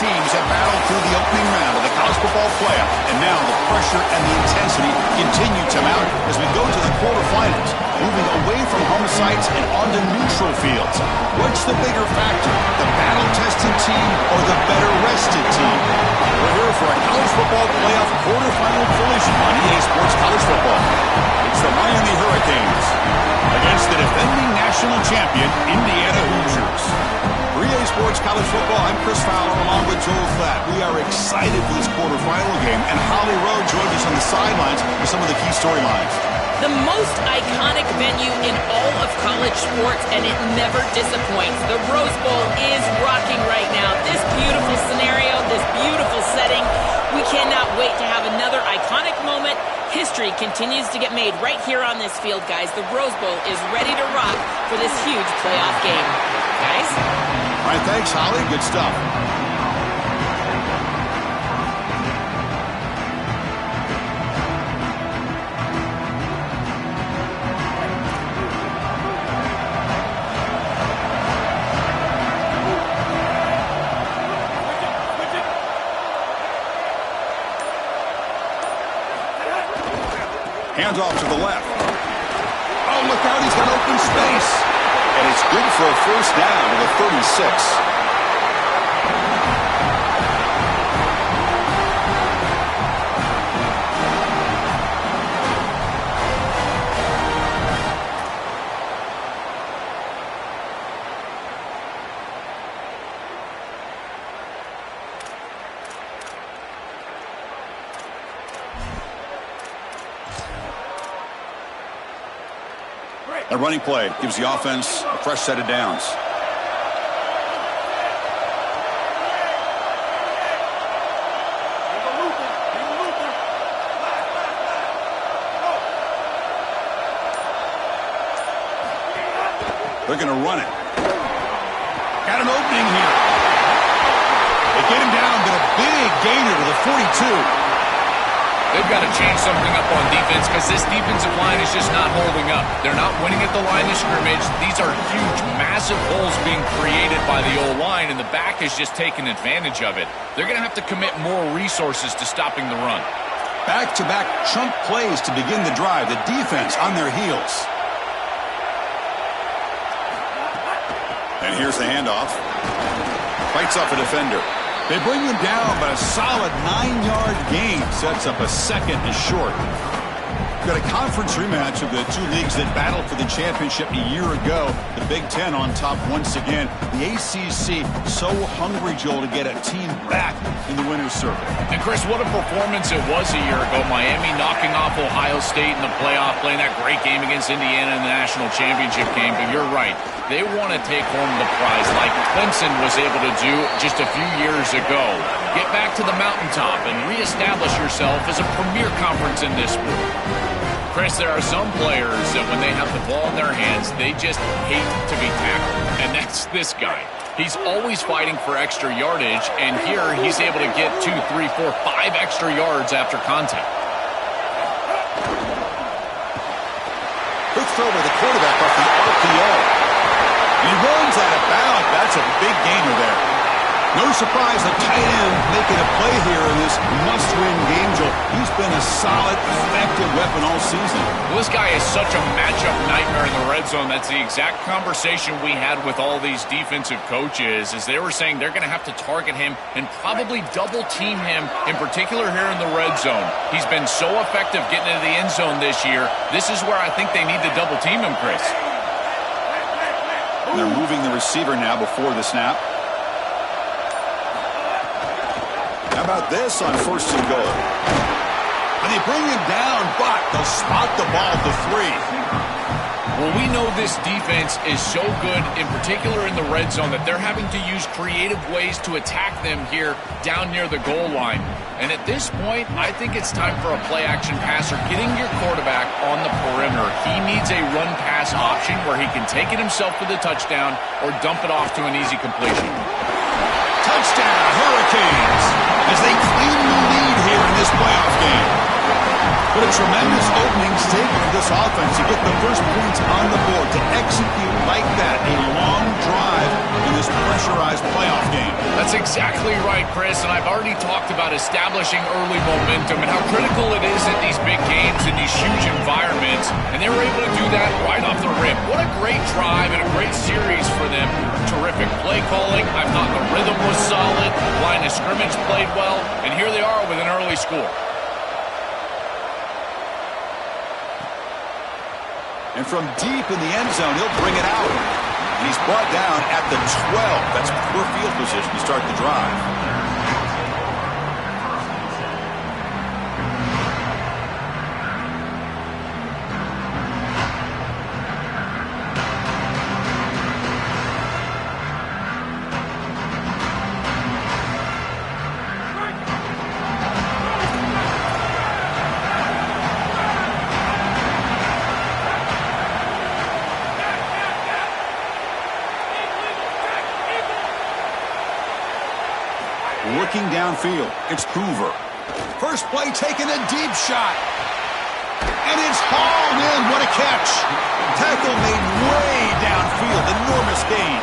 teams have battled through the opening round of the college football playoff, and now the pressure and the intensity continue to mount as we go to the quarterfinals, moving away from home sites and onto neutral fields. What's the bigger factor, the battle-tested team or the better-rested team? We're here for a college football playoff quarterfinal collision on EA Sports College Football. It's the Miami Hurricanes against the defending national champion, Indiana Hoosiers. For EA Sports College Football, I'm Chris Fowler along with Joel Klatt. We are excited for this quarterfinal game, and Holly Rowe joins us on the sidelines with some of the key storylines. The most iconic venue in all of college sports, and it never disappoints. The Rose Bowl is rocking right now. This beautiful scenario, this beautiful setting. We cannot wait to have another iconic moment. History continues to get made right here on this field, guys. The Rose Bowl is ready to rock for this huge playoff game. Guys? All right, thanks, Holly. Good stuff. Hands off to the left. Oh, look out, he's got open space. And it's good for a first down to the 36. A running play gives the offense a fresh set of downs. They're going to run it. Got an opening here. They get him down, but a big gainer to the 42. They've got to change something up on defense because this defensive line is just not holding up. They're not winning at the line of scrimmage. These are huge, massive holes being created by the O-line, and the back is just taking advantage of it. They're going to have to commit more resources to stopping the run. Back-to-back chunk plays to begin the drive. The defense on their heels. And here's the handoff. Fights off a defender. They bring him down, but a solid 9-yard gain sets up a second and short. Got a conference rematch of the two leagues that battled for the championship a year ago. The Big Ten on top once again. The ACC so hungry, Joel, to get a team back in the winner's circle. And Chris, what a performance it was a year ago. Miami knocking off Ohio State in the playoff, playing that great game against Indiana in the national championship game. But you're right. They want to take home the prize like Clemson was able to do just a few years ago. Get back to the mountaintop and reestablish yourself as a premier conference in this sport. Chris, there are some players that when they have the ball in their hands, they just hate to be tackled. And that's this guy. He's always fighting for extra yardage, and here he's able to get 2, 3, 4, 5 extra yards after contact. Quick throw by the quarterback off the RPO. He runs out of bounds. That's a big gainer there. No surprise, the tight end making a play here in this must-win game, Joel. He's been a solid, effective weapon all season. Well, this guy is such a matchup nightmare in the red zone. That's the exact conversation we had with all these defensive coaches, as they were saying they're going to have to target him and probably double-team him, in particular here in the red zone. He's been so effective getting into the end zone this year. This is where I think they need to double-team him, Chris. They're moving the receiver now before the snap. How about this on first and goal? And they bring him down, but they'll spot the ball at the 3. Well, we know this defense is so good, in particular in the red zone, that they're having to use creative ways to attack them here down near the goal line. And at this point, I think it's time for a play-action passer, getting your quarterback on the perimeter. He needs a run-pass option where he can take it himself for the touchdown or dump it off to an easy completion. Touchdown, Hurricanes, as they claim the lead here in this playoff game. But a tremendous opening statement for this offense to get the first points on the board, to execute like that, a long drive in this pressurized playoff game. That's exactly right, Chris, and I've already talked about establishing early momentum and how critical it is in these big games, in these huge environments, and they were able to do that right off the rip. What a great drive and a great series for them. Terrific play calling. I thought the rhythm was solid, line of scrimmage played well, and here they are with an early score. And from deep in the end zone, he'll bring it out. And he's brought down at the 12. That's poor field position to start the drive. Looking downfield, it's Hoover. First play, taking a deep shot. And it's hauled in. What a catch. Tackle made way downfield. Enormous gain.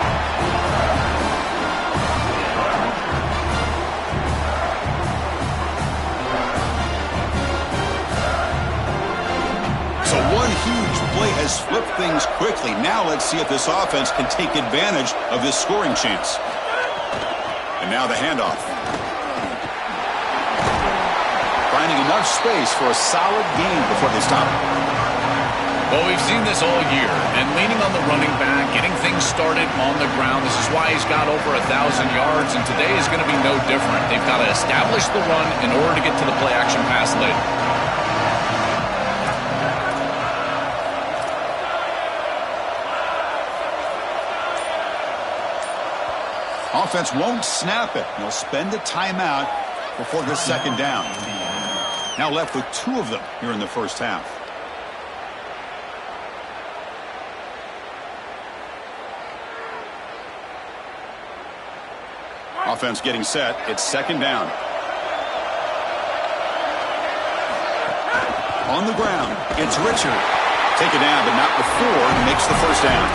So one huge play has flipped things quickly. Now let's see if this offense can take advantage of this scoring chance. And now the handoff. Finding enough space for a solid gain before they stop. Well, we've seen this all year, and leaning on the running back, getting things started on the ground. This is why he's got over 1,000 yards, and today is going to be no different. They've got to establish the run in order to get to the play-action pass later. Offense won't snap it. They'll spend a timeout before the second down. Now left with 2 of them here in the first half. Offense getting set. It's second down. On the ground, it's Richard. Take it down, but not before he makes the first down.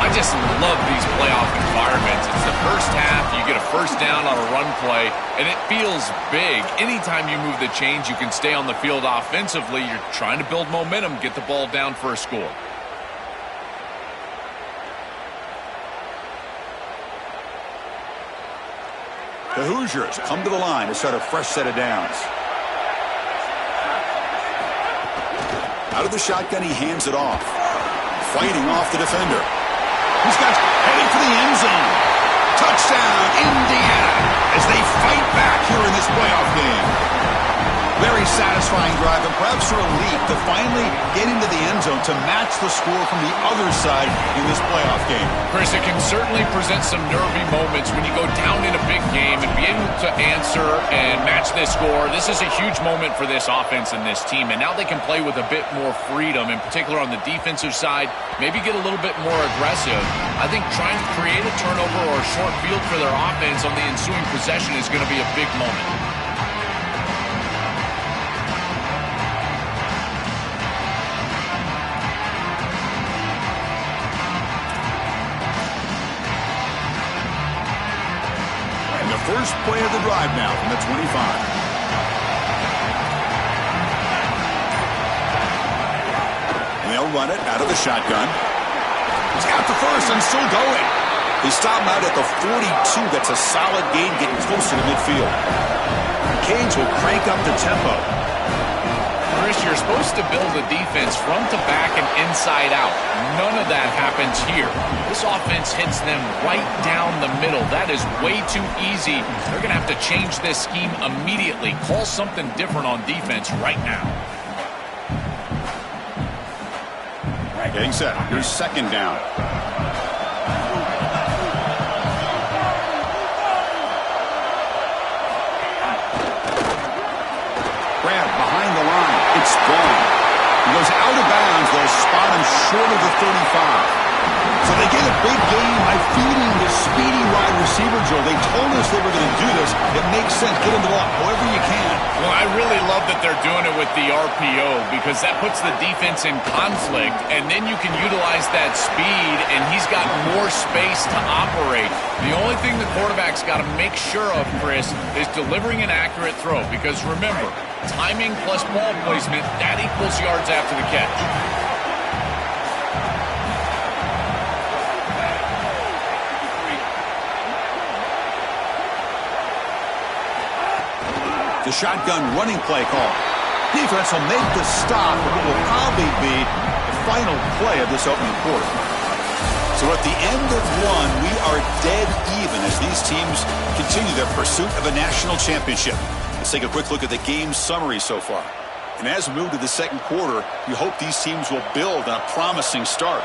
I just love these playoff environments. It's the first half, you get a first down on a run play, and it feels big. Anytime you move the chains, you can stay on the field offensively. You're trying to build momentum, get the ball down for a score. The Hoosiers come to the line to start a fresh set of downs. Out of the shotgun, he hands it off. Fighting off the defender. He's got heading for the end zone. Touchdown, Indiana, as they fight back here in this playoff game. Very satisfying drive, and perhaps a relief to finally get into the end zone to match the score from the other side in this playoff game. Chris, it can certainly present some nervy moments when you go down in a big game and be able to answer and match this score. This is a huge moment for this offense and this team, and now they can play with a bit more freedom, in particular on the defensive side, maybe get a little bit more aggressive. I think trying to create a turnover or a short field for their offense on the ensuing possession is going to be a big moment. First play of the drive now from the 25. And they'll run it out of the shotgun. He's got the first and still going. They stop him out at the 42. That's a solid gain getting closer to midfield. Canes will crank up the tempo. Chris, you're supposed to build a defense front to back and inside out. None of that happens here. This offense hits them right down the middle. That is way too easy. They're going to have to change this scheme immediately. Call something different on defense right now. Getting set. Here's second down. Grab behind the line. It's gone. He goes out of bounds. They'll spot him short of the 35. So they get a big gain by feeding the speedy wide receiver, Joe. They told us they were going to do this. It makes sense. Get him the ball however you can. Well, I really love that they're doing it with the RPO because that puts the defense in conflict, and then you can utilize that speed, and he's got more space to operate. The only thing the quarterback's got to make sure of, Chris, is delivering an accurate throw because, remember, timing plus ball placement, that equals yards after the catch. The shotgun running play call. Defense will make the stop, but it will probably be the final play of this opening quarter. So at the end of one, we are dead even as these teams continue their pursuit of a national championship. Let's take a quick look at the game summary so far. And as we move to the second quarter, you hope these teams will build on a promising start.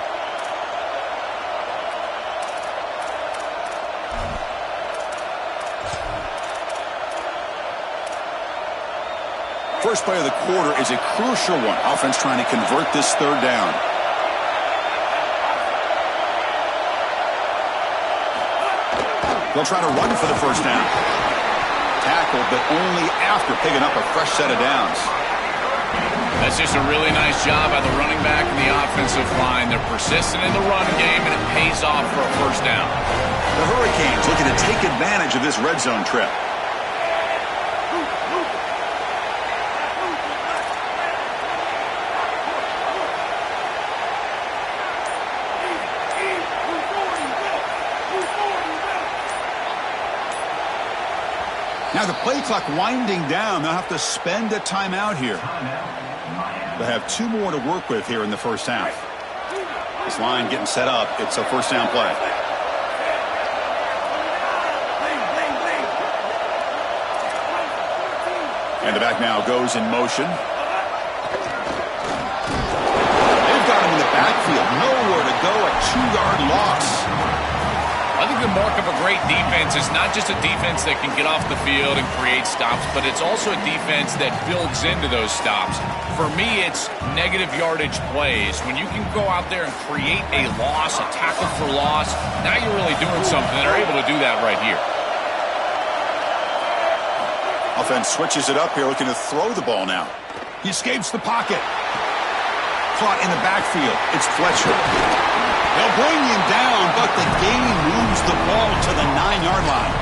First play of the quarter is a crucial one. Offense trying to convert this third down. They'll try to run for the first down. Tackled, but only after picking up a fresh set of downs. That's just a really nice job by the running back and the offensive line. They're persistent in the run game, and it pays off for a first down. The Hurricanes looking to take advantage of this red zone trip. Now the play clock winding down. They'll have to spend a timeout here. They'll have 2 more to work with here in the first half. This line getting set up. It's a first down play. And the back now goes in motion. They've got him in the backfield. Nowhere to go. A 2-yard loss. I think the mark of a great defense is not just a defense that can get off the field and create stops, but it's also a defense that builds into those stops. For me, it's negative yardage plays. When you can go out there and create a loss, a tackle for loss, now you're really doing something. They're able to do that right here. Offense switches it up here, looking to throw the ball now. He escapes the pocket. Caught in the backfield. It's Fletcher. They'll bring him down, but the gain moves the ball to the 9-yard line.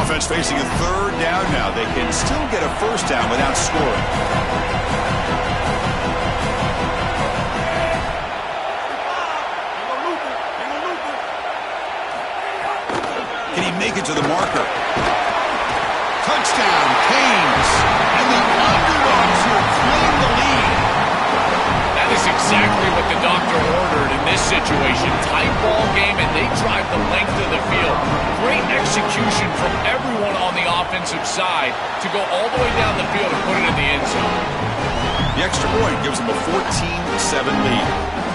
Offense facing a third down now. They can still get a first down without scoring. Can he make it to the marker? Touchdown, Canes. And the underdogs here claim the lead. That is exactly what the doctor ordered in this situation. Tight ball game, and they drive the length of the field. Great execution from everyone on the offensive side to go all the way down the field and put it in the end zone. The extra point gives them a 14-7 lead.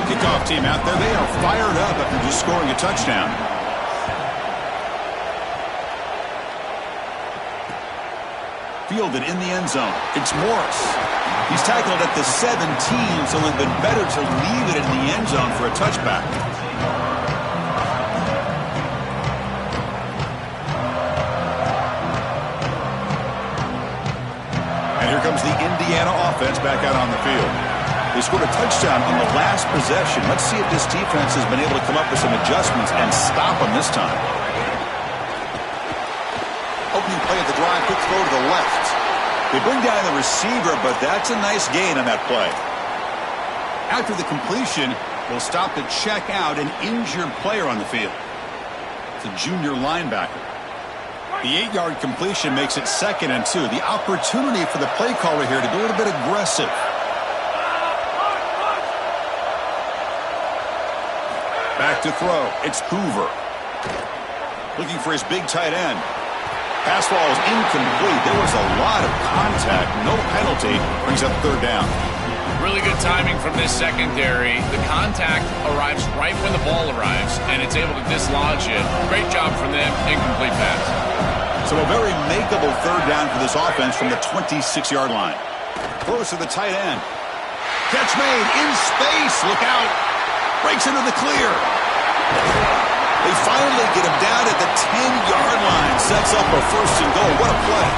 Kickoff team out there, they are fired up after just scoring a touchdown. Fielded in the end zone. It's Morris. He's tackled at the 17, so it would have been better to leave it in the end zone for a touchback. And here comes the Indiana offense back out on the field. They scored a touchdown on the last possession. Let's see if this defense has been able to come up with some adjustments and stop them this time. Opening play of the drive, quick throw to the left. They bring down the receiver, but that's a nice gain on that play. After the completion, they'll stop to check out an injured player on the field. It's a junior linebacker. The 8-yard completion makes it 2nd and 2. The opportunity for the play caller here to be a little bit aggressive. Back to throw. It's Hoover. Looking for his big tight end. Pass ball is incomplete. There was a lot of contact. No penalty. Brings up third down. Really good timing from this secondary. The contact arrives right when the ball arrives, and it's able to dislodge it. Great job from them. Incomplete pass. So a very makeable third down for this offense from the 26-yard line. Throws to the tight end. Catch made in space. Look out. Breaks into the clear. They finally get him down at the 10-yard line. Sets up a first and goal. What a play.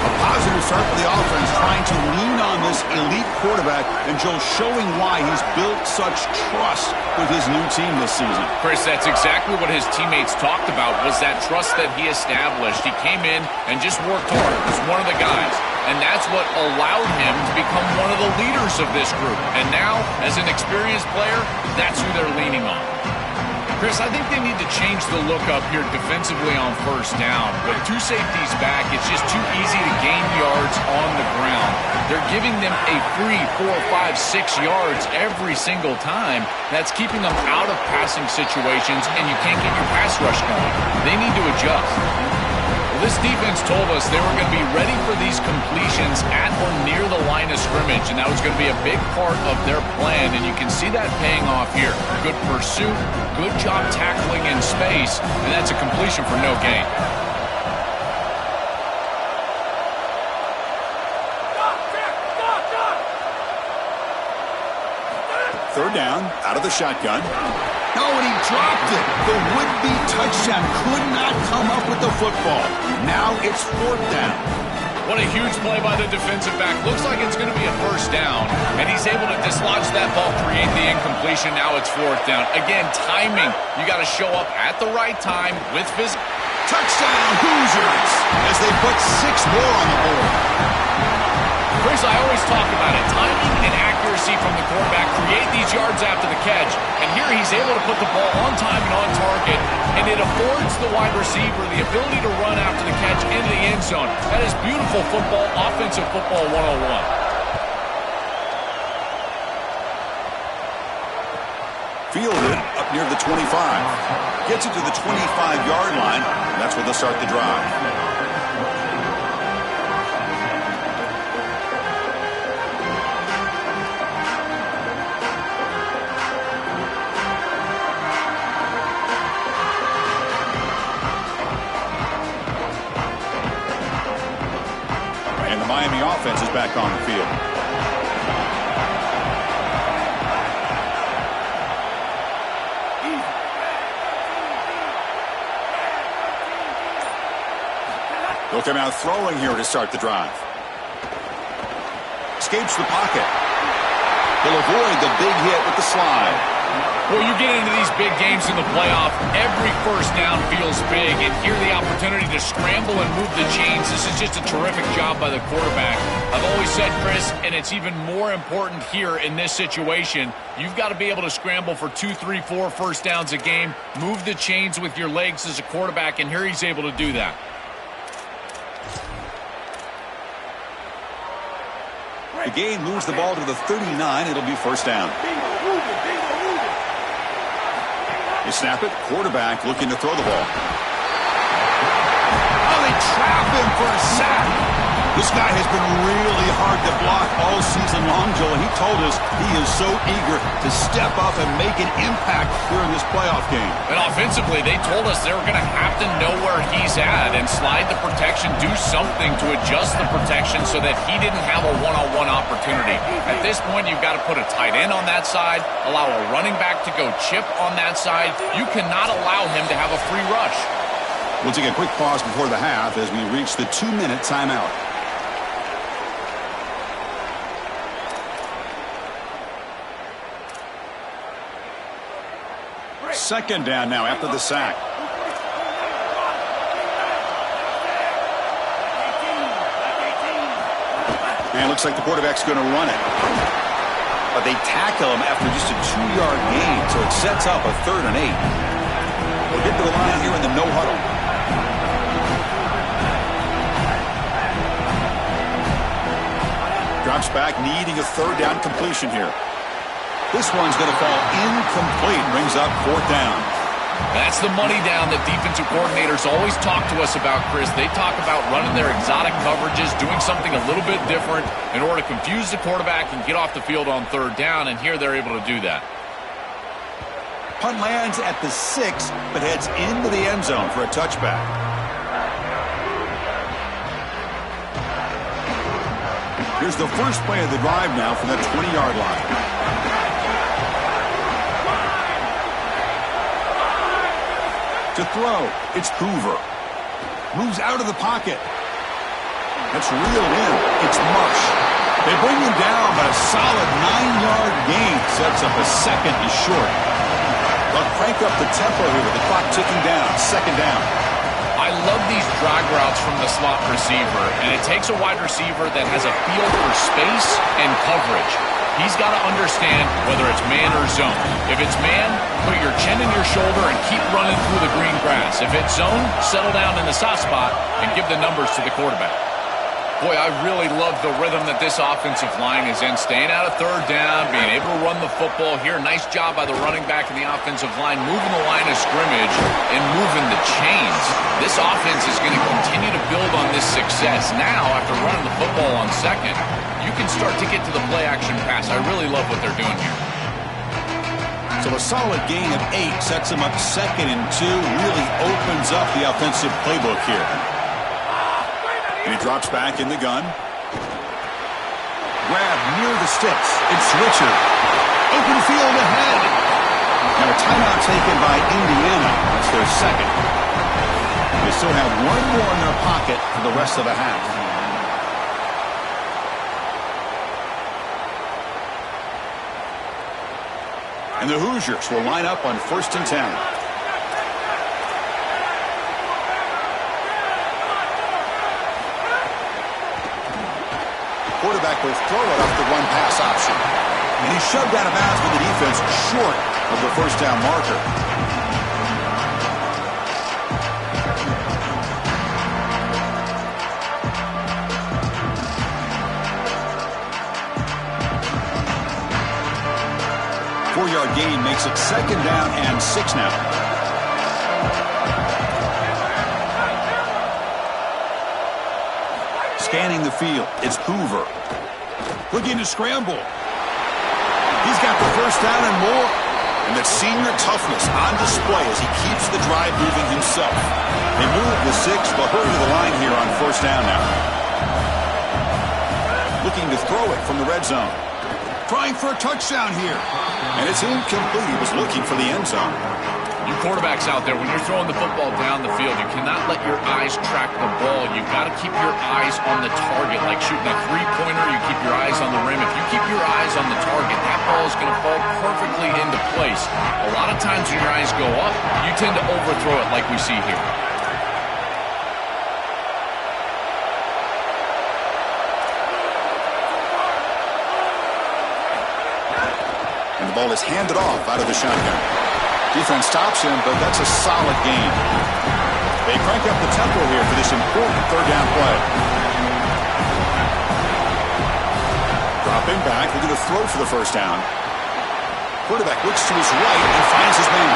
A positive start for the offense, trying to lean on this elite quarterback, and Joe showing why he's built such trust with his new team this season. Chris, that's exactly what his teammates talked about, was that trust that he established. He came in and just worked hard. Was one of the guys. And that's what allowed him to become one of the leaders of this group. And now, as an experienced player, that's who they're leaning on. Chris, I think they need to change the look up here defensively on first down. With two safeties back, it's just too easy to gain yards on the ground. They're giving them a free 4, 5, 6 yards every single time. That's keeping them out of passing situations, and you can't get your pass rush going. They need to adjust. This defense told us they were going to be ready for these completions at or near the line of scrimmage, and that was going to be a big part of their plan, and you can see that paying off here. Good pursuit, good job tackling in space, and that's a completion for no gain. Third down, out of the shotgun. No, and he dropped it. The would-be touchdown could not come up with the football. Now it's fourth down. What a huge play by the defensive back. Looks like it's going to be a first down, and he's able to dislodge that ball, create the incompletion. Now it's fourth down. Again, timing. You got to show up at the right time with physical. Touchdown, Hoosiers, as they put 6 more on the board. Chris, I always talk about it. Timing and accuracy from the quarterback create these yards after the catch. And here he's able to put the ball on time and on target. And it affords the wide receiver the ability to run after the catch into the end zone. That is beautiful football, offensive football 101. Fielded up near the 25. Gets it to the 25-yard line. That's where they'll start the drive. Miami offense is back on the field. They'll come out throwing here to start the drive. Escapes the pocket. He'll avoid the big hit with the slide. Well, you get into these big games in the playoff, every first down feels big, and here the opportunity to scramble and move the chains. This is just a terrific job by the quarterback. I've always said, Chris, and it's even more important here in this situation, you've got to be able to scramble for 2, 3, 4 first downs a game, move the chains with your legs as a quarterback, and here he's able to do that. The gain moves the ball to the 39. It'll be first down. They snap it. Quarterback looking to throw the ball. Oh, they trap him for a sack. This guy has been really hard to block all season long, Joel. He told us he is so eager to step up and make an impact here in this playoff game. And offensively, they told us they were going to have to know where he's at and slide the protection, do something to adjust the protection so that he didn't have a one-on-one opportunity. At this point, you've got to put a tight end on that side, allow a running back to go chip on that side. You cannot allow him to have a free rush. We'll take a quick pause before the half as we reach the 2-minute timeout. Second down now after the sack. And it looks like the quarterback's going to run it. But they tackle him after just a 2-yard gain, so it sets up a 3rd and 8. We'll get to the line here in the no huddle. Drops back, needing a 3rd down completion here. This one's going to fall incomplete. Brings up 4th down. That's the money down that defensive coordinators always talk to us about, Chris. They talk about running their exotic coverages, doing something a little bit different in order to confuse the quarterback and get off the field on 3rd down, and here they're able to do that. Punt lands at the 6, but heads into the end zone for a touchback. Here's the first play of the drive now from that 20-yard line. To throw, it's Hoover. Moves out of the pocket. That's reeled in. It's Marsh. They bring him down, but a solid 9-yard gain sets up a second and short. They'll crank up the tempo here with the clock ticking down. Second down. I love these drag routes from the slot receiver, and it takes a wide receiver that has a feel for space and coverage. He's got to understand whether it's man or zone. If it's man, put your chin in your shoulder and keep running through the green grass. If it's zone, settle down in the soft spot and give the numbers to the quarterback. Boy, I really love the rhythm that this offensive line is in. Staying out of third down, being able to run the football here. Nice job by the running back and the offensive line, moving the line of scrimmage and moving the chains. This offense is going to continue to build on this success. Now, after running the football on second, you can start to get to the play-action pass. I really love what they're doing here. So a solid gain of 8 sets them up second and 2. Really opens up the offensive playbook here. And he drops back in the gun. Grab near the sticks. It's Richard. Open field ahead. And a timeout taken by Indiana. That's their second. They still have one more in their pocket for the rest of the half. And the Hoosiers will line up on 1st and 10. Quarterback will throw it off the run-pass option. And he's shoved out of bounds with the defense short of the first down marker. Four-yard gain makes it second down and 6 now. Scanning the field, it's Hoover. Looking to scramble. He's got the first down and more. And that senior toughness on display as he keeps the drive moving himself. They move the 6, but hurry to the line here on 1st down now. Looking to throw it from the red zone. Trying for a touchdown here. And it's incomplete. He was looking for the end zone. You quarterbacks out there, when you're throwing the football down the field, you cannot let your eyes track the ball. You've got to keep your eyes on the target. Like shooting a three-pointer, you keep your eyes on the rim. If you keep your eyes on the target, that ball is going to fall perfectly into place. A lot of times when your eyes go up, you tend to overthrow it like we see here. And the ball is handed off out of the shotgun. Defense stops him, but that's a solid gain. They crank up the tempo here for this important third down play. Dropping back, looking to throw for the first down. Quarterback looks to his right and finds his man.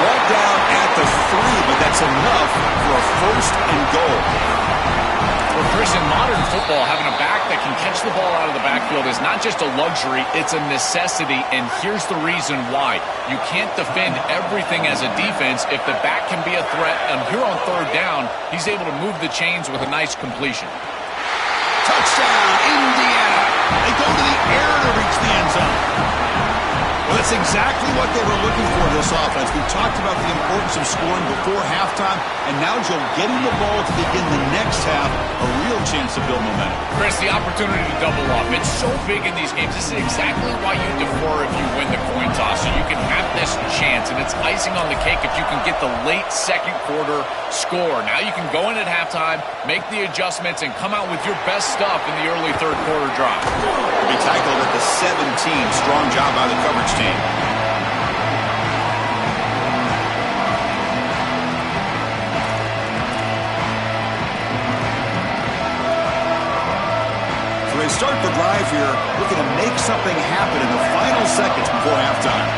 Brought down at the 3, but that's enough for a first and goal. Well, Chris, in modern football, having a back that can catch the ball out of the backfield is not just a luxury, it's a necessity, and here's the reason why. You can't defend everything as a defense if the back can be a threat, and here on third down, he's able to move the chains with a nice completion. Touchdown, Indiana! They go to the air to reach the end zone. Well, that's exactly what they were looking for this offense. We talked about the importance of scoring before halftime, and now Joe getting the ball to begin the next half, a real chance to build momentum. Chris, the opportunity to double up, it's so big in these games. This is exactly why you defer if you win the coin toss, so you can have this chance, and it's icing on the cake if you can get the late second quarter score. Now you can go in at halftime, make the adjustments, and come out with your best stuff in the early third quarter drive. To be tackled at the 17. Strong job by the coverage team. So they start the drive here, looking to make something happen in the final seconds before halftime.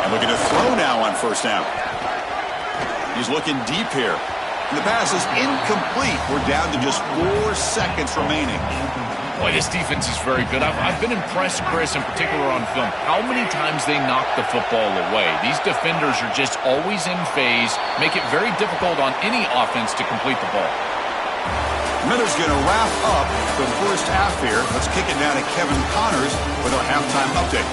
And looking to throw now on first down. He's looking deep here. And the pass is incomplete. We're down to just 4 seconds remaining. Boy, this defense is very good. I've been impressed, Chris, in particular on film, how many times they knock the football away. These defenders are just always in phase, make it very difficult on any offense to complete the ball. Miller's going to wrap up the first half here. Let's kick it down to Kevin Connors with our halftime update.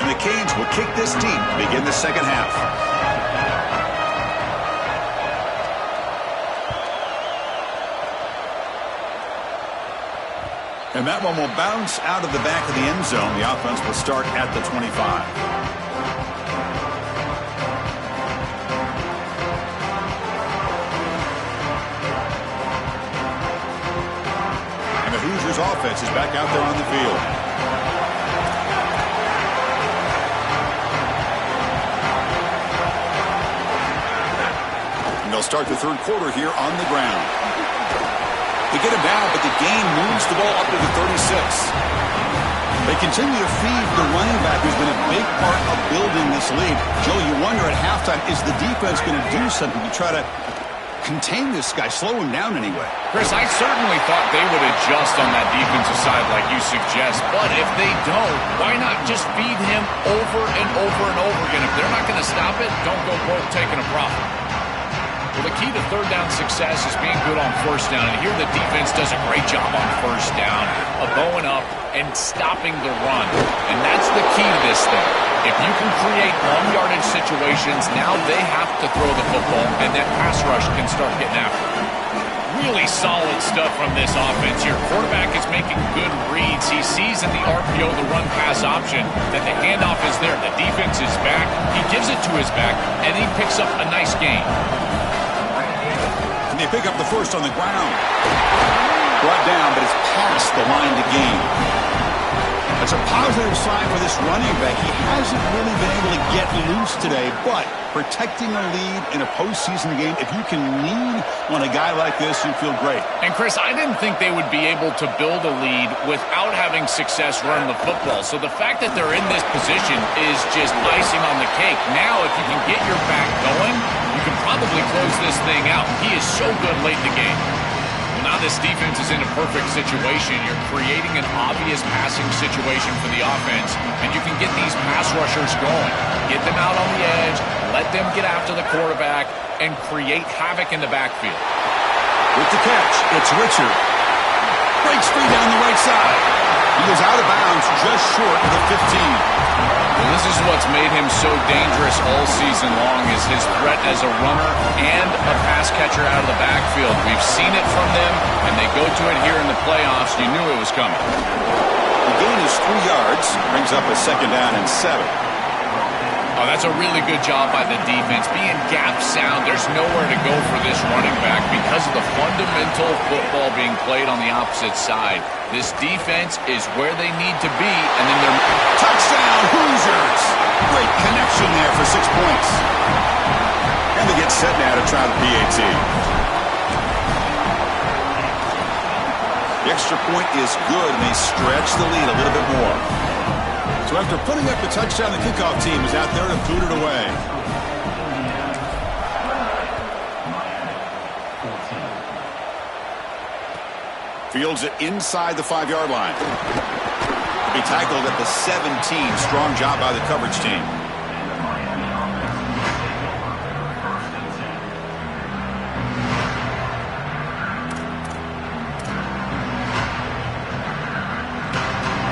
And the Canes will kick this deep, begin the second half. And that one will bounce out of the back of the end zone. The offense will start at the 25. And the Hoosiers offense is back out there on the field. And they'll start the third quarter here on the ground. They get him down, but the game moves the ball up to the 36. They continue to feed the running back, who's been a big part of building this lead. Joe, you wonder at halftime, is the defense going to do something to try to contain this guy, slow him down anyway? Chris, I certainly thought they would adjust on that defensive side like you suggest, but if they don't, why not just feed him over and over and over again? If they're not going to stop it, don't go broke taking a profit. Well, the key to third down success is being good on first down, and here the defense does a great job on first down of going up and stopping the run, and that's the key to this thing. If you can create long-yardage situations, now they have to throw the football, and that pass rush can start getting after it. Really solid stuff from this offense here. Quarterback is making good reads. He sees in the RPO, the run-pass option, that the handoff is there. The defense is back. He gives it to his back, and he picks up a nice gain. They pick up the first on the ground. Brought down, but it's past the line to gain. That's a positive sign for this running back. He hasn't really been able to get loose today, but protecting a lead in a postseason game, if you can lean on a guy like this, you feel great. And Chris, I didn't think they would be able to build a lead without having success running the football. So the fact that they're in this position is just icing on the cake. Now, if you can get your back going, you can probably close this thing out. He is so good late in the game. Well, now this defense is in a perfect situation. You're creating an obvious passing situation for the offense, and you can get these pass rushers going. Get them out on the edge, let them get after the quarterback, and create havoc in the backfield. With the catch, it's Richard. Breaks free down the right side. He goes out of bounds just short of the 15. And this is what's made him so dangerous all season long, is his threat as a runner and a pass catcher out of the backfield. We've seen it from them, and they go to it here in the playoffs. You knew it was coming. The gain is 3 yards, brings up a second down and 7. Oh, that's a really good job by the defense. Being gap sound, there's nowhere to go for this running back because of the fundamental football being played on the opposite side. This defense is where they need to be, and then they're... Touchdown, Hoosiers! Great connection there for 6 points. And they get set now to try the PAT. The extra point is good, and they stretch the lead a little bit more. So after putting up the touchdown, the kickoff team is out there to boot it away. Fields it inside the 5-yard line. To be tackled at the 17. Strong job by the coverage team.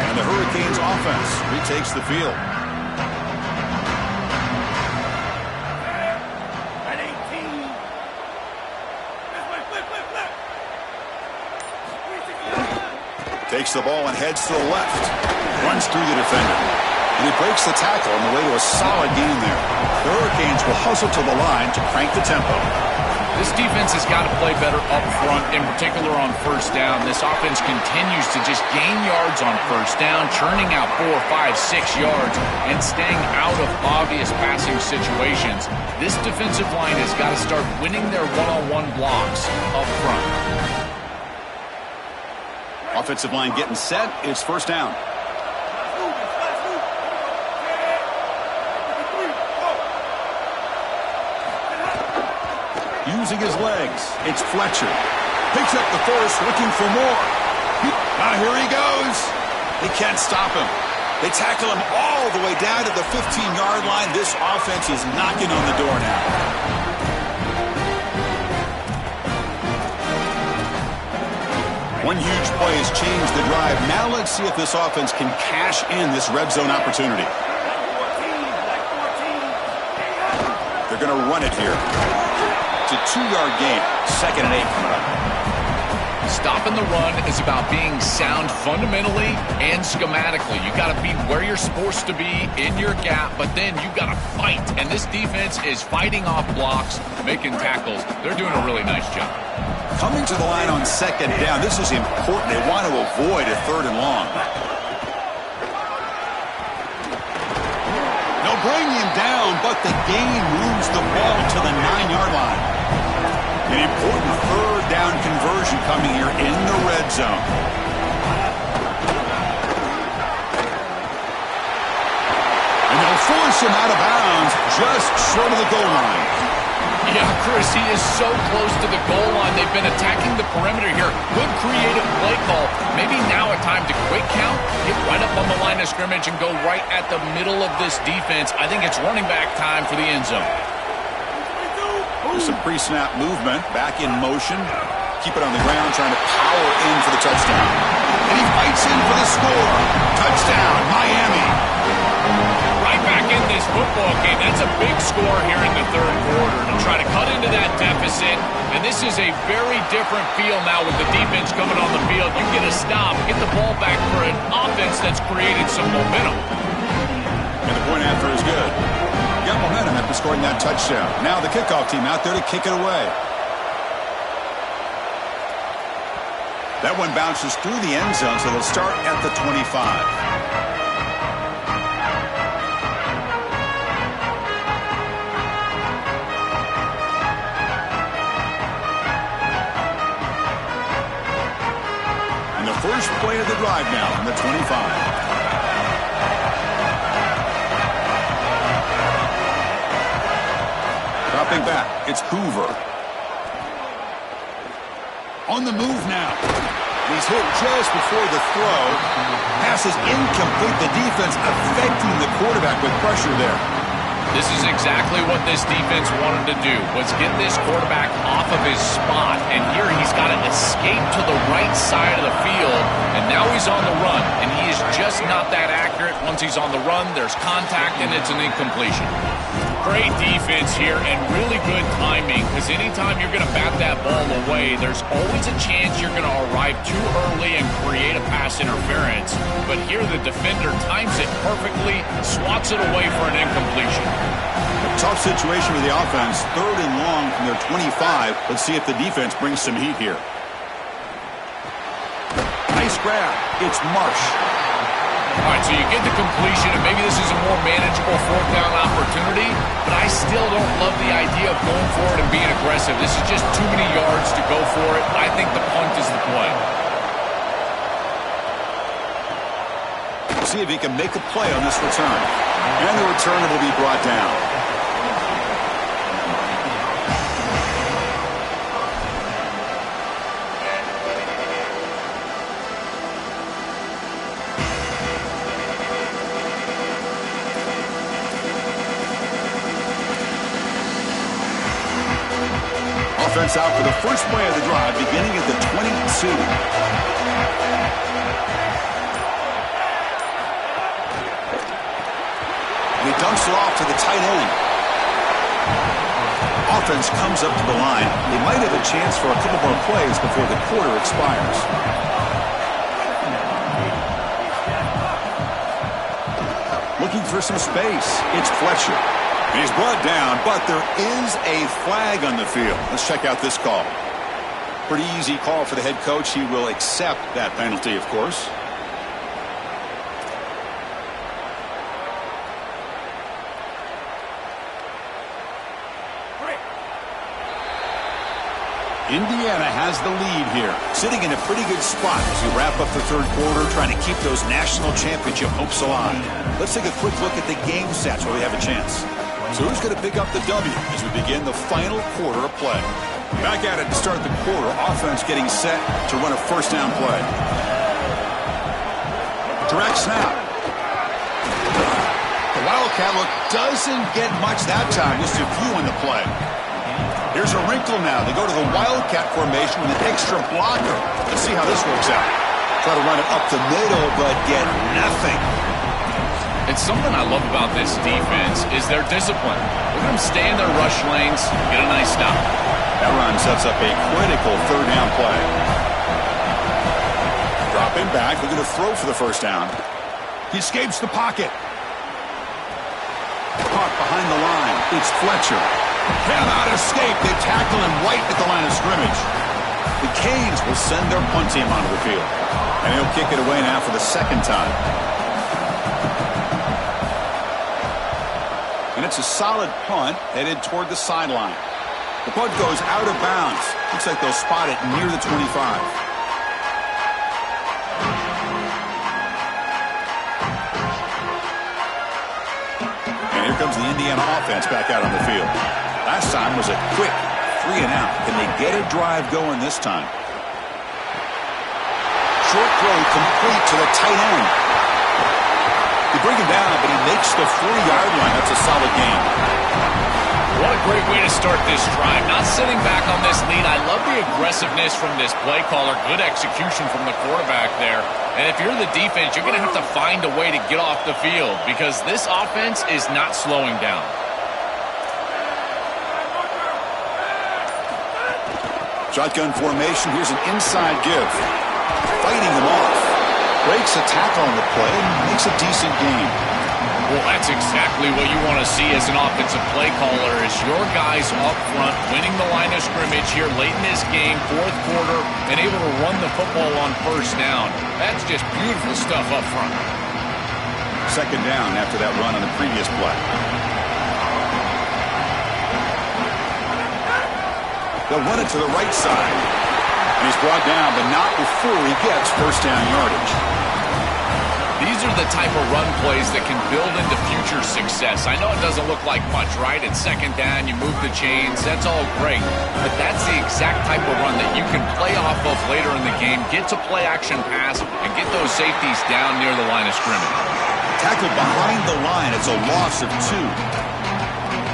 And the Hurricanes offense retakes the field. Takes the ball and heads to the left. Runs through the defender. And he breaks the tackle on the way to a solid gain there. The Hurricanes will hustle to the line to crank the tempo. This defense has got to play better up front, in particular on first down. This offense continues to just gain yards on first down, churning out 4, 5, 6 yards, and staying out of obvious passing situations. This defensive line has got to start winning their one-on-one blocks up front. Offensive line getting set. It's first down. Using his legs, it's Fletcher. Picks up the first, looking for more. Now here he goes. They can't stop him. They tackle him all the way down to the 15-yard line. This offense is knocking on the door now. One huge play has changed the drive. Now let's see if this offense can cash in this red zone opportunity. They're going to run it here. It's a 2-yard gain. 2nd and 8 coming up. Stopping the run is about being sound fundamentally and schematically. You got to be where you're supposed to be in your gap, but then you got to fight. And this defense is fighting off blocks, making tackles. They're doing a really nice job. Coming to the line on 2nd down. This is important. They want to avoid a 3rd and long. They'll bring him down, but the gain moves the ball to the 9-yard line. An important 3rd down conversion coming here in the red zone. And they'll force him out of bounds just short of the goal line. Yeah, Chris, he is so close to the goal line. They've been attacking the perimeter here. Good creative play call. Maybe now a time to quick count, get right up on the line of scrimmage and go right at the middle of this defense. I think it's running back time for the end zone. Some pre-snap movement, back in motion. Keep it on the ground, trying to power in for the touchdown. And he fights in for the score. Touchdown, Miami. Right back in this football game. That's a big score here in the 3rd quarter to try to cut into that deficit. And this is a very different feel now with the defense coming on the field. You get a stop, get the ball back for an offense that's created some momentum. And the point after is good. Got momentum after scoring that touchdown. Now the kickoff team out there to kick it away. That one bounces through the end zone, so they'll start at the 25. And the first play of the drive now on the 25. Dropping back, it's Hoover. On the move now. He's hit just before the throw. Pass is incomplete. The defense affecting the quarterback with pressure there. This is exactly what this defense wanted to do, was get this quarterback off of his spot. And here he's got to escape to the right side of the field. And now he's on the run. And he is just not that accurate. Once he's on the run, there's contact and it's an incompletion. Great defense here and really good timing, because anytime you're going to bat that ball away, there's always a chance you're going to arrive too early and create a pass interference. But here the defender times it perfectly, swats it away for an incompletion. A tough situation with the offense. 3rd and long from their 25. Let's see if the defense brings some heat here. Nice grab. It's Marsh. All right, so you get the completion, and maybe this is a more manageable 4th down opportunity, but I still don't love the idea of going for it and being aggressive. This is just too many yards to go for it. I think the punt is the play. See if he can make a play on this return. And the return will be brought down. Offense out for the first play of the drive, beginning at the 22. And he dumps it off to the tight end. Offense comes up to the line. They might have a chance for a couple more plays before the quarter expires. Looking for some space. It's Fletcher. And he's brought down, but there is a flag on the field. Let's check out this call. Pretty easy call for the head coach. He will accept that penalty, of course. Indiana has the lead here, sitting in a pretty good spot as we wrap up the 3rd quarter, trying to keep those national championship hopes alive. Let's take a quick look at the game stats while we have a chance. So who's going to pick up the W as we begin the final quarter of play? Back at it to start the quarter. Offense getting set to run a 1st down play. Direct snap. Wildcat look doesn't get much that time. Just a few in the play. Here's a wrinkle now. They go to the Wildcat formation with an extra blocker. Let's see how this works out. Try to run it up the middle, but get nothing. It's something I love about this defense is their discipline. Look at them stay in their rush lanes, get a nice stop. That run sets up a critical third down play. Dropping back, looking to throw for the first down. He escapes the pocket. Caught behind the line. It's Fletcher. Cannot escape. They tackle him right at the line of scrimmage. The Canes will send their punt team onto the field. And he'll kick it away now for the second time. And it's a solid punt headed toward the sideline. The punt goes out of bounds. Looks like they'll spot it near the 25. Here comes the Indiana offense back out on the field. Last time was a quick 3 and out. Can they get a drive going this time? Short throw complete to the tight end. They bring him down, but he makes the 4-yard line. That's a solid gain. What a great way to start this drive. Not sitting back on this lead. I love the aggressiveness from this play caller. Good execution from the quarterback there. And if you're the defense, you're going to have to find a way to get off the field because this offense is not slowing down. Shotgun formation. Here's an inside give. Fighting him off. Breaks a tackle on the play and makes a decent gain. Well, that's exactly what you want to see as an offensive play caller is your guys up front winning the line of scrimmage here late in this game, fourth quarter, and able to run the football on first down. That's just beautiful stuff up front. Second down after that run on the previous play. They'll run it to the right side. And he's brought down, but not before he gets first down yardage. These are the type of run plays that can build into future success. I know it doesn't look like much, right? It's second down, you move the chains, that's all great. But that's the exact type of run that you can play off of later in the game, get to play action pass, and get those safeties down near the line of scrimmage. Tackled behind the line, it's a loss of 2.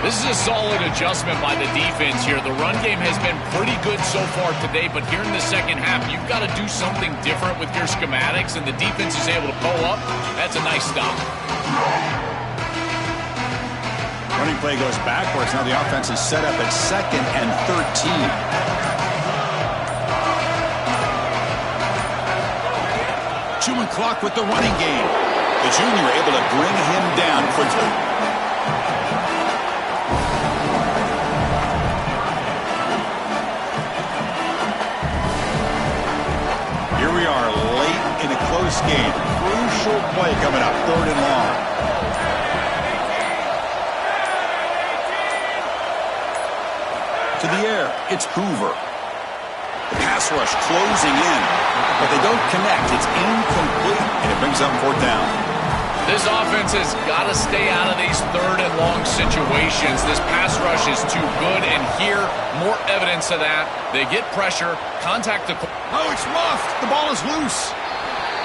This is a solid adjustment by the defense here. The run game has been pretty good so far today, but here in the second half, you've got to do something different with your schematics, and the defense is able to pull up. That's a nice stop. Running play goes backwards. Now the offense is set up at 2nd and 13. Chewing clock with the running game. The junior able to bring him down quickly. We are late in a close game. Crucial play coming up, 3rd and long. To the air, it's Hoover. The pass rush closing in, but they don't connect. It's incomplete, and it brings up 4th down. This offense has got to stay out of these 3rd and long situations. This pass rush is too good, and here, more evidence of that. They get pressure, contact the... Oh, it's muffed. The ball is loose.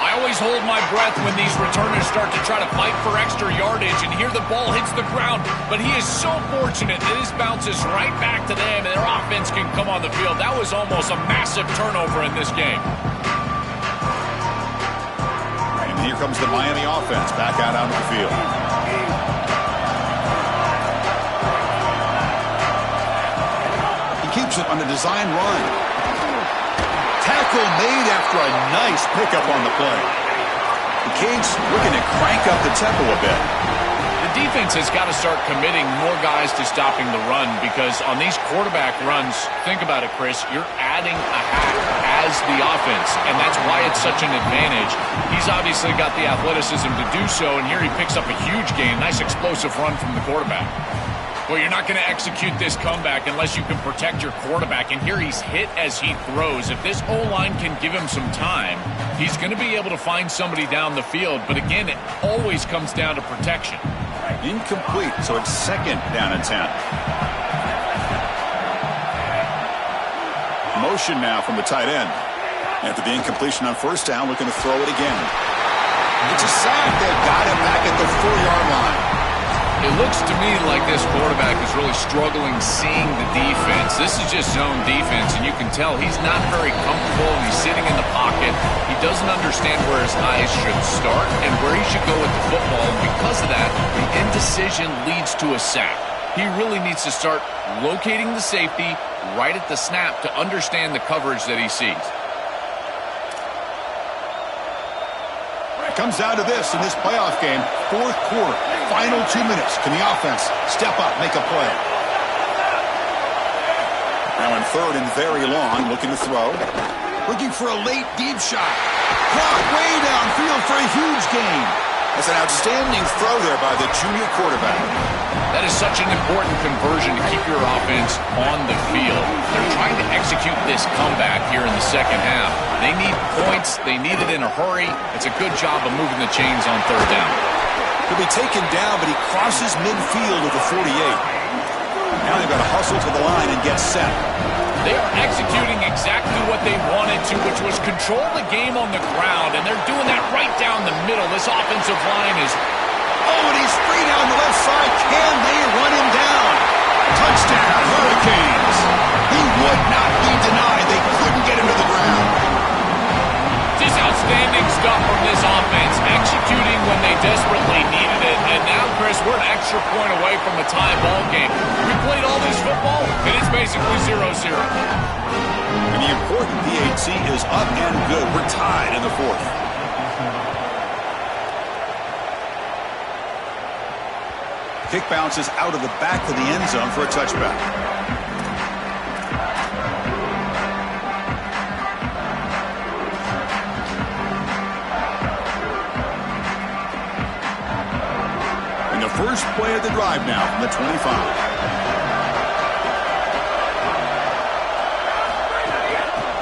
I always hold my breath when these returners start to try to fight for extra yardage, and here the ball hits the ground. But he is so fortunate that this bounces right back to them, and their offense can come on the field. That was almost a massive turnover in this game. And here comes the Miami offense back out onto the field. He keeps it on the design run. Tackle made after a nice pickup on the play. The Canes looking to crank up the tempo a bit. The defense has got to start committing more guys to stopping the run because on these quarterback runs, think about it, Chris, you're adding a hack as the offense, and that's why it's such an advantage. He's obviously got the athleticism to do so, and here he picks up a huge gain. Nice explosive run from the quarterback. Well, you're not going to execute this comeback unless you can protect your quarterback, and here he's hit as he throws. If this O-line can give him some time, he's going to be able to find somebody down the field, but again, it always comes down to protection. Incomplete, so it's 2nd down and 10. Motion now from the tight end. After the incompletion on first down, looking to throw it again. It's a sack. They've got him back at the 4-yard line. It looks to me like this quarterback is really struggling seeing the defense. This is just zone defense, and you can tell he's not very comfortable, and he's sitting in the pocket. He doesn't understand where his eyes should start and where he should go with the football, and because of that, the indecision leads to a sack. He really needs to start locating the safety right at the snap to understand the coverage that he sees. Comes down to this in this playoff game, fourth quarter, final 2 minutes. Can the offense step up, make a play? Now in third and very long, looking to throw. Looking for a late deep shot. Caught way downfield for a huge gain. That's an outstanding throw there by the junior quarterback. That is such an important conversion to keep your offense on the field. They're trying to execute this comeback here in the second half. They need points. They need it in a hurry. It's a good job of moving the chains on third down. He'll be taken down, but he crosses midfield of the 48. Now they've got to hustle to the line and get set. They are executing exactly what they wanted to, which was control the game on the ground, and they're doing that right down the middle. This offensive line is... Oh, and he's free down the left side. Can they run him down? Touchdown, Hurricanes. He would not be denied. They couldn't get him to the ground. Just outstanding stuff from this offense, executing when they desperately needed it. And now, Chris, we're an extra point away from a tie ball game. We played all this football, and it's basically 0-0. And the important PAT is up and good. We're tied in the fourth. Kick bounces out of the back of the end zone for a touchback. And the first play of the drive now from the 25.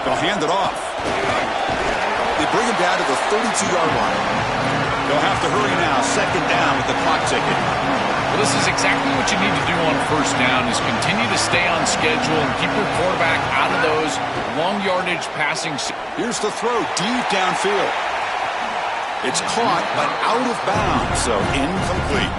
They'll hand it off. They bring him down to the 32-yard line. They'll have to hurry now. Second down with the clock ticking. Well, this is exactly what you need to do on first down is continue to stay on schedule and keep your quarterback out of those long yardage passing. Here's the throw deep downfield. It's caught, but out of bounds, so incomplete.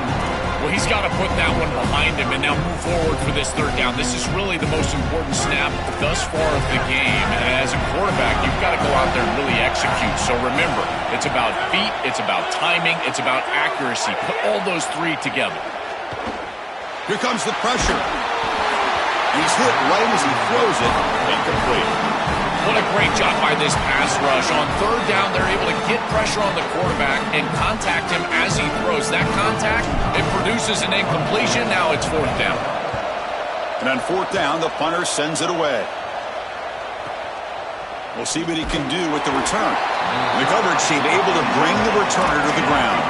Well, he's got to put that one behind him and now move forward for this third down. This is really the most important snap thus far of the game. And as a quarterback, you've got to go out there and really execute. So remember, it's about feet, it's about timing, it's about accuracy. Put all those three together. Here comes the pressure. He's hit right as he throws it. Incomplete. What a great job by this pass rush. On third down, they're able to get pressure on the quarterback and contact him as he throws. That contact, it produces an incompletion. Now it's fourth down. And on fourth down, the punter sends it away. We'll see what he can do with the return. The coverage team able to bring the returner to the ground.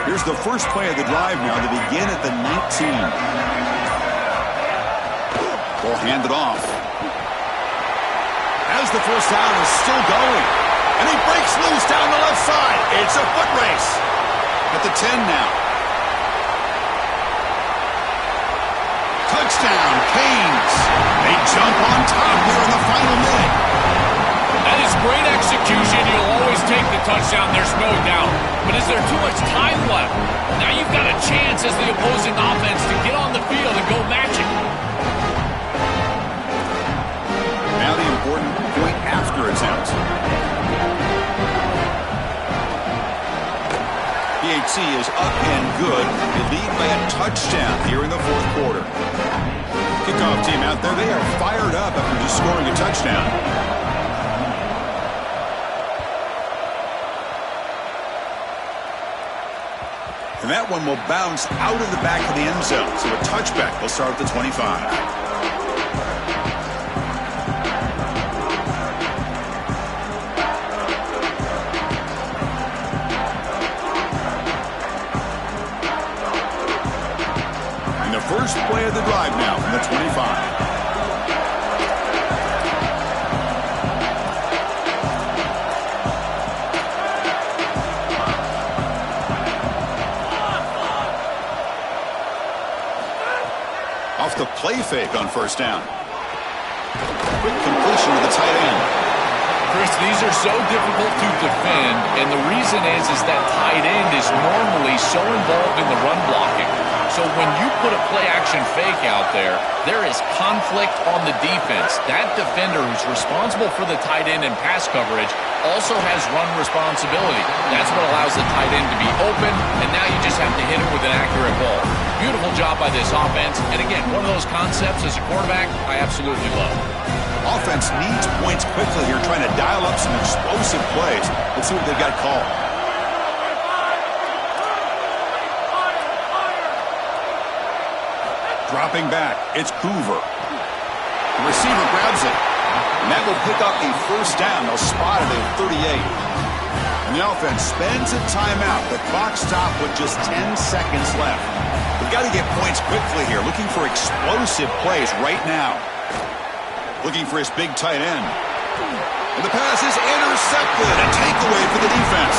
Here's the first play of the drive now to begin at the 19. They'll hand it off. As the first down is still going. And he breaks loose down the left side. It's a foot race. At the 10 now. Touchdown, Canes. They jump on top here in the final minute. That is great execution. You'll always take the touchdown, there's no doubt. But is there too much time left? Now you've got a chance as the opposing offense to get on the field and go match it. Now the important point after attempt. PAT is up and good. They lead by a touchdown here in the fourth quarter. Kickoff team out there, they are fired up after just scoring a touchdown. And that one will bounce out of the back of the end zone. So a touchback will start at the 25. And the first play of the drive now from the 25. fake on first down. Quick completion to the tight end. Chris, these are so difficult to defend, and the reason is that tight end is normally so involved in the run blocking. So when you put a play-action fake out there, there is conflict on the defense. That defender who's responsible for the tight end and pass coverage also has run responsibility. That's what allows the tight end to be open, and now you just have to hit it with an accurate ball. Beautiful job by this offense, and again, one of those concepts as a quarterback I absolutely love. Offense needs points quickly here, trying to dial up some explosive plays. Let's see what they've got called. Dropping back, it's Hoover. The receiver grabs it, and that will pick up a first down. They'll spot it at 38. And the offense spends a timeout. The clock stopped with just 10 seconds left. They've got to get points quickly here, looking for explosive plays right now. Looking for his big tight end. And the pass is intercepted. A takeaway for the defense.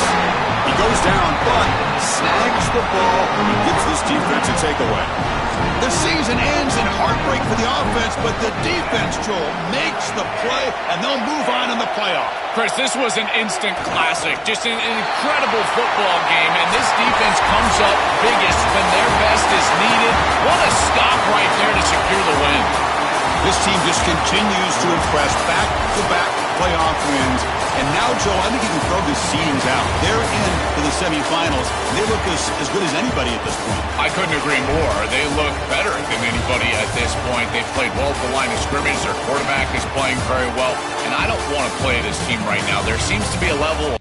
He goes down, but snags the ball and gives this defense a takeaway. The season ends in heartbreak for the offense, but the defense, Joel, makes the play, and they'll move on in the playoff. Chris, this was an instant classic. Just an incredible football game, and this defense comes up biggest when their best is needed. What a stop right there to secure the win. This team just continues to impress, back-to-back playoff wins. And now, Joel, I think you can throw the seedings out. They're in to the semifinals. They look as good as anybody at this point. I couldn't agree more. They look better than anybody at this point. They've played well at the line of scrimmage. Their quarterback is playing very well. And I don't want to play this team right now. There seems to be a level of